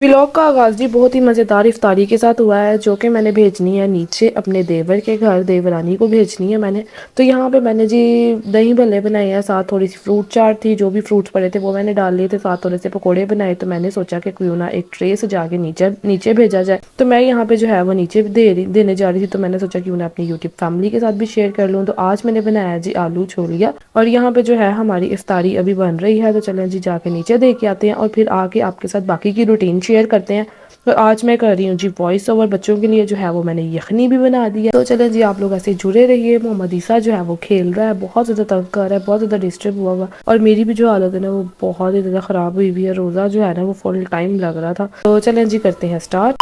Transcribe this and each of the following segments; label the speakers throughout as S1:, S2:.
S1: Vlog का आगाज़ भी बहुत ही मज़ेदार इफ्तारी के साथ हुआ है, जो कि मैंने भेजनी है नीचे अपने देवर के घर। देवरानी को भेजनी है मैंने। तो यहाँ पे मैंने जी दही भल्ले बनाए हैं, साथ थोड़ी सी फ्रूट चाट थी, जो भी फ्रूट्स पड़े थे वो मैंने डाल लिए थे, साथ थोड़े से पकोड़े बनाए। तो मैंने सोचा कि क्यों ना एक ट्रे से जाके नीचे नीचे भेजा जाए। तो मैं यहाँ पे जो है वो नीचे देने जा रही थी। तो मैंने सोचा क्यों ना अपनी यूट्यूब फैमिली के साथ भी शेयर कर लूँ। तो आज मैंने बनाया जी आलू छोलिया, और यहाँ पे जो है हमारी इफ्तारी अभी बन रही है। तो चलें जी जाके नीचे देख के आते हैं और फिर आके आपके साथ बाकी की रूटीन शेयर करते हैं। तो आज मैं कर रही हूँ जी वॉइस ओवर बच्चों के लिए, जो है वो मैंने यखनी भी बना दी है। तो चलें जी आप लोग ऐसे जुड़े रहिए। मोहम्मद ईसा जो है वो खेल रहा है, बहुत ज़्यादा तंग कर रहा है, बहुत ज़्यादा डिस्टर्ब हुआ, और मेरी भी जो हालत है ना वो बहुत ही ज़्यादा ख़राब हुई हुई है। रोज़ा जो है ना वो फुल टाइम लग रहा था। तो चलें जी करते हैं स्टार्ट।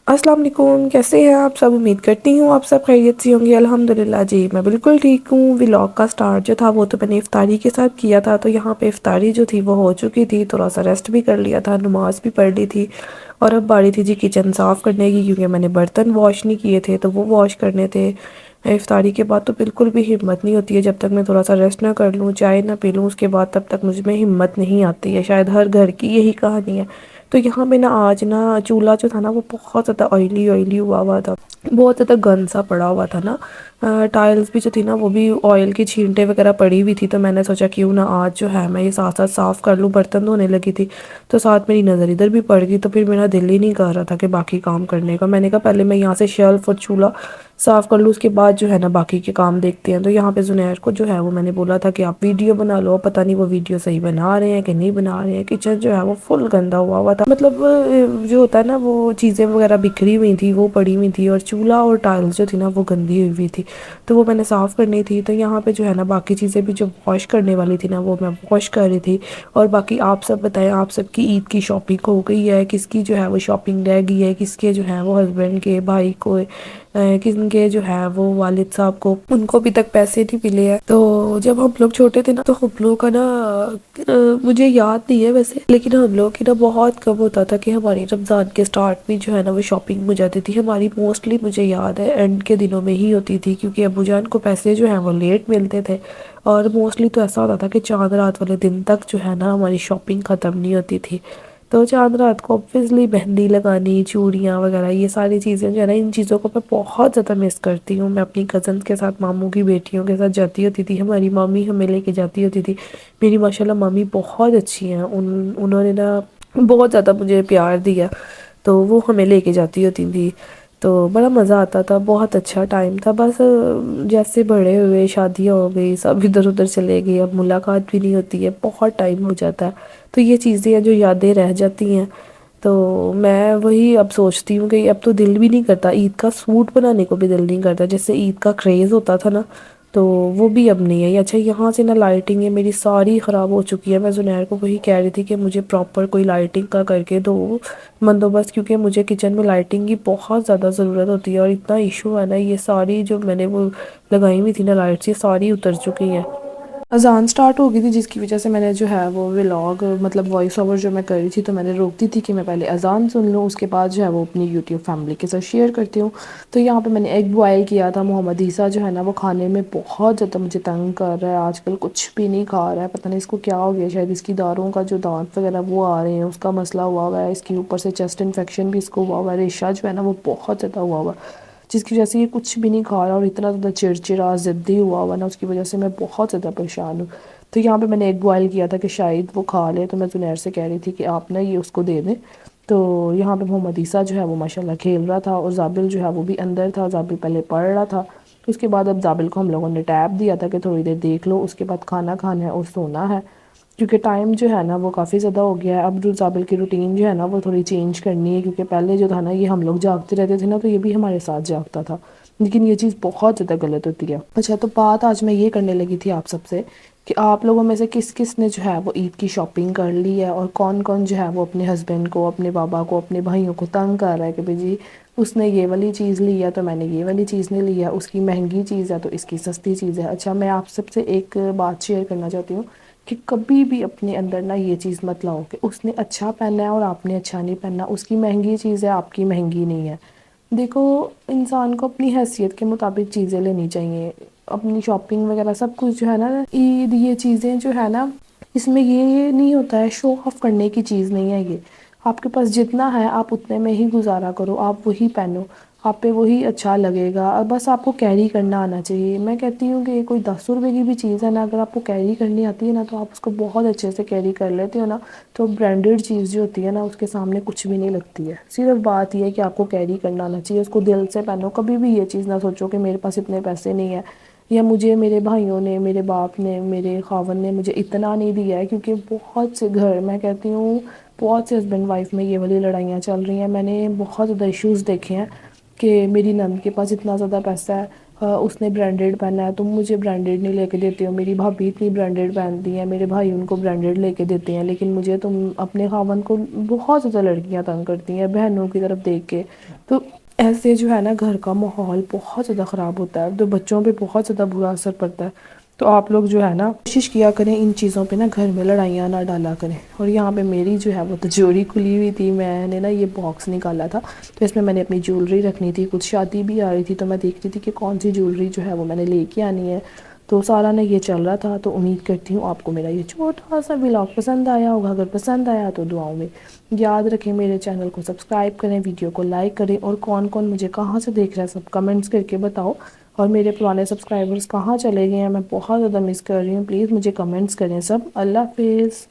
S1: अस्सलाम वालेकुम, कैसे हैं आप सब? उम्मीद करती हूँ आप सब खैरियत से होंगे। अल्हम्दुलिल्लाह जी मैं बिल्कुल ठीक हूँ। व्लॉग का स्टार्ट जो था वो तो मैंने इफ्तारी के साथ किया था। तो यहाँ पे इफ्तारी जो थी वो हो चुकी थी, थोड़ा सा रेस्ट भी कर लिया था, नमाज भी पढ़ ली थी, और अब बारी थी जी किचन साफ़ करने की, क्योंकि मैंने बर्तन वॉश नहीं किए थे तो वो वॉश करने थे। इफ्तारी के बाद तो बिल्कुल भी हिम्मत नहीं होती है, जब तक मैं थोड़ा सा रेस्ट ना कर लूँ, चाय ना पी लूँ, उसके बाद तब तक मुझ में हिम्मत नहीं आती है। शायद हर घर की यही कहानी है। तो यहाँ पे ना आज ना चूल्हा जो था ना वो बहुत ज़्यादा ऑयली ऑयली हुआ था, बहुत ज़्यादा गंद सा पड़ा हुआ था ना। टाइल्स भी जो थी ना वो भी ऑयल की छींटे वगैरह पड़ी हुई थी। तो मैंने सोचा क्यों ना आज जो है मैं ये साथ साथ साफ़ कर लूँ। बर्तन धोने लगी थी तो साथ मेरी नज़र इधर भी पड़ गई, तो फिर मेरा दिल ही नहीं कर रहा था कि बाकी काम करने का। मैंने कहा पहले मैं यहाँ से शेल्फ और चूल्हा साफ़ कर लूँ, उसके बाद जो है ना बाकी के काम देखते हैं। तो यहाँ पे जुनैर को जो है वो मैंने बोला था कि आप वीडियो बना लो। पता नहीं वो वीडियो सही बना रहे हैं कि नहीं बना रहे हैं। किचन जो है वो फुल गंदा हुआ था, मतलब जो होता है ना वो चीज़ें वगैरह बिखरी हुई थी, वो पड़ी हुई थी, और चूल्हा और टाइल्स जो थी ना वो गंदी हुई हुई थी। तो वो मैंने साफ़ करनी थी। तो यहाँ पे जो है ना बाकी चीज़ें भी जो वॉश करने वाली थी ना वो मैं वॉश कर रही थी। और बाकी आप सब बताएं, आप सबकी ईद की शॉपिंग हो गई है? किसकी जो है वो शॉपिंग रह गई है? किसके जो है वो हस्बैंड के, भाई को, किनके जो है वो वालिद साहब को, उनको अभी तक पैसे नहीं मिले हैं। तो जब हम लोग छोटे थे ना तो हम लोग का ना मुझे याद नहीं है वैसे, लेकिन हम लोग की ना बहुत कम होता था कि हमारी रमज़ान के स्टार्ट में जो है ना वो शॉपिंग हो जाती थी। हमारी मोस्टली मुझे याद है एंड के दिनों में ही होती थी, क्योंकि अबू जान को पैसे जो हैं वो लेट मिलते थे। और मोस्टली तो ऐसा होता था कि चांद रात वाले दिन तक जो है ना हमारी शॉपिंग ख़त्म नहीं होती थी। तो चांद रात को ऑब्वियसली मेहंदी लगानी, चूड़ियाँ वगैरह, ये सारी चीज़ें जो है ना, इन चीज़ों को मैं बहुत ज़्यादा मिस करती हूँ। मैं अपनी कज़न्स के साथ, मामू की बेटियों के साथ जाती होती थी, हमारी मम्मी हमें लेके जाती होती थी। मेरी माशाल्लाह मम्मी बहुत अच्छी हैं, उन्होंने ना बहुत ज़्यादा मुझे प्यार दिया, तो वो हमें लेके जाती होती थी। तो बड़ा मज़ा आता था, बहुत अच्छा टाइम था। बस जैसे बड़े हुए, शादियाँ हो गई, सब इधर उधर चले गए, अब मुलाकात भी नहीं होती है, बहुत टाइम हो जाता है। तो ये चीज़ें हैं जो यादें रह जाती हैं। तो मैं वही अब सोचती हूँ कि अब तो दिल भी नहीं करता, ईद का सूट बनाने को भी दिल नहीं करता, जैसे ईद का क्रेज़ होता था ना, तो वो भी अब नहीं है। अच्छा यहाँ से ना लाइटिंग है मेरी सारी ख़राब हो चुकी है। मैं जुनैर को वही कह रही थी कि मुझे प्रॉपर कोई लाइटिंग का करके दो बंदोबस्त, क्योंकि मुझे किचन में लाइटिंग की बहुत ज़्यादा ज़रूरत होती है। और इतना इशू है ना, ये सारी जो मैंने वो लगाई हुई थी ना लाइट्स, ये सारी उतर चुकी हैं। अज़ान स्टार्ट हो गई थी, जिसकी वजह से मैंने जो है वो व्लॉग मतलब वॉइस ओवर जो मैं कर रही थी, तो मैंने रोक दी थी कि मैं पहले अज़ान सुन लूँ, उसके बाद जो है वो अपनी यूट्यूब फैमिली के साथ शेयर करती हूँ। तो यहाँ पे मैंने एग बॉयल किया था। मोहम्मद ईसा जो है ना वो खाने में बहुत ज़्यादा मुझे तंग कर रहा है आजकल, कुछ भी नहीं खा रहा है, पता नहीं इसको क्या हो गया। शायद इसकी दारों का जो दांत वगैरह वो आ रहे हैं, उसका मसला हुआ है। इसके ऊपर से चेस्ट इन्फेक्शन भी इसको हुआ हुआ है, रेशा जो है ना वो बहुत ज़्यादा हुआ हुआ है, जिसकी वजह से ये कुछ भी नहीं खा रहा, और इतना ज़्यादा चिड़चिड़ा ज़िद्दी हुआ हुआ ना, उसकी वजह से मैं बहुत ज़्यादा परेशान हूँ। तो यहाँ पे मैंने एग बॉयल किया था कि शायद वो खा ले, तो मैं जुनैर से कह रही थी कि आप ना ये उसको दे दें। तो यहाँ पे मोहम्मद ईसा जो है वो माशाल्लाह खेल रहा था, और जाबिल जो है वो भी अंदर था। जाबिल पहले पढ़ रहा था, उसके बाद अब जाबिल को हम लोगों ने टैब दिया था कि थोड़ी देर देख लो, उसके बाद खाना खाना है और सोना है, क्योंकि टाइम जो है ना वो काफ़ी ज़्यादा हो गया है। अब जो जाबिल की रूटीन जो है ना वो थोड़ी चेंज करनी है, क्योंकि पहले जो था ना ये हम लोग जागते रहते थे ना, तो ये भी हमारे साथ जागता था, लेकिन ये चीज़ बहुत ज़्यादा गलत होती है। अच्छा, तो बात आज मैं ये करने लगी थी आप सबसे कि आप लोगों में से किस किस ने जो है वो ईद की शॉपिंग कर ली है, और कौन कौन जो है वो अपने हस्बैंड को, अपने बाबा को, अपने भाइयों को तंग कर रहा है कि भाई जी उसने ये वाली चीज़ ली है तो मैंने ये वाली चीज़ नहीं ली है, उसकी महंगी चीज़ है तो इसकी सस्ती चीज़ है। अच्छा, मैं आप सबसे एक बात शेयर करना चाहती हूँ कि कभी भी अपने अंदर ना ये चीज़ मत लाओ कि उसने अच्छा पहना है और आपने अच्छा नहीं पहना, उसकी महंगी चीज़ है आपकी महंगी नहीं है। देखो, इंसान को अपनी हैसियत के मुताबिक चीज़ें लेनी चाहिए, अपनी शॉपिंग वगैरह सब कुछ जो है ना, ईद ये चीज़ें जो है ना اس میں یہ نہیں ہوتا ہے، شو آف کرنے کی چیز نہیں ہے یہ، آپ کے پاس جتنا ہے آپ اتنے میں ہی گزارا کرو، آپ وہی پہنو، آپ پہ وہی اچھا لگے گا، اور بس آپ کو کیری کرنا آنا چاہیے۔ میں کہتی ہوں کہ کوئی 10 روپے کی بھی چیز ہے نا، اگر آپ کو کیری کرنی آتی ہے نا تو آپ اس کو بہت اچھے سے کیری کر لیتے ہو نا، تو برانڈیڈ چیز جو ہوتی ہے نا اس کے سامنے کچھ بھی نہیں لگتی ہے۔ صرف بات یہ ہے کہ آپ کو کیری کرنا آنا چاہیے، اس کو دل سے پہنو، کبھی بھی یہ چیز نہ سوچو کہ میرے پاس اتنے پیسے نہیں ہیں، یا مجھے میرے بھائیوں نے، میرے باپ نے، میرے خاوند نے مجھے اتنا نہیں دیا ہے، کیونکہ بہت سے گھر، میں کہتی ہوں بہت سے ہسبینڈ وائف میں یہ والی لڑائیاں چل رہی ہیں۔ میں نے بہت زیادہ ایشوز دیکھے ہیں کہ میری نند کے پاس اتنا زیادہ پیسہ ہے، اس نے برانڈیڈ پہنا ہے، تم مجھے برانڈیڈ نہیں لے کے دیتے ہو، میری بھابھی اتنی برانڈیڈ پہنتی ہیں، میرے بھائی ان کو برانڈیڈ لے کے دیتے ہیں، لیکن مجھے تم اپنے خاوند کو، بہت زیادہ لڑکیاں تنگ کرتی ہیں بہنوں کی طرف دیکھ کے۔ تو ایسے جو ہے نا گھر کا ماحول بہت زیادہ خراب ہوتا ہے، تو بچوں پہ بہت زیادہ برا اثر پڑتا ہے۔ تو آپ لوگ جو ہے نا کوشش کیا کریں ان چیزوں پہ نا گھر میں لڑائیاں نہ ڈالا کریں۔ اور یہاں پہ میری جو ہے وہ تجوری کھلی ہوئی تھی، میں نے نا یہ باکس نکالا تھا، تو اس میں نے اپنی جیولری رکھنی تھی، کچھ شادی بھی آ رہی تھی، تو میں دیکھ رہی تھی کہ کون سی جیولری جو ہے وہ میں نے لے کے آنی ہے، تو سارا نے یہ چل رہا تھا۔ تو امید کرتی ہوں آپ کو میرا یہ چھوٹا سا ولاگ پسند آیا ہوگا، اگر پسند آیا تو دعاؤں میں یاد رکھیں، میرے چینل کو سبسکرائب کریں، ویڈیو کو لائک کریں، اور کون کون مجھے کہاں سے دیکھ رہا ہے سب کمنٹس کر کے بتاؤ، اور میرے پرانے سبسکرائبرز کہاں چلے گئے ہیں، میں بہت زیادہ مس کر رہی ہوں، پلیز مجھے کمنٹس کریں سب۔ اللہ حافظ۔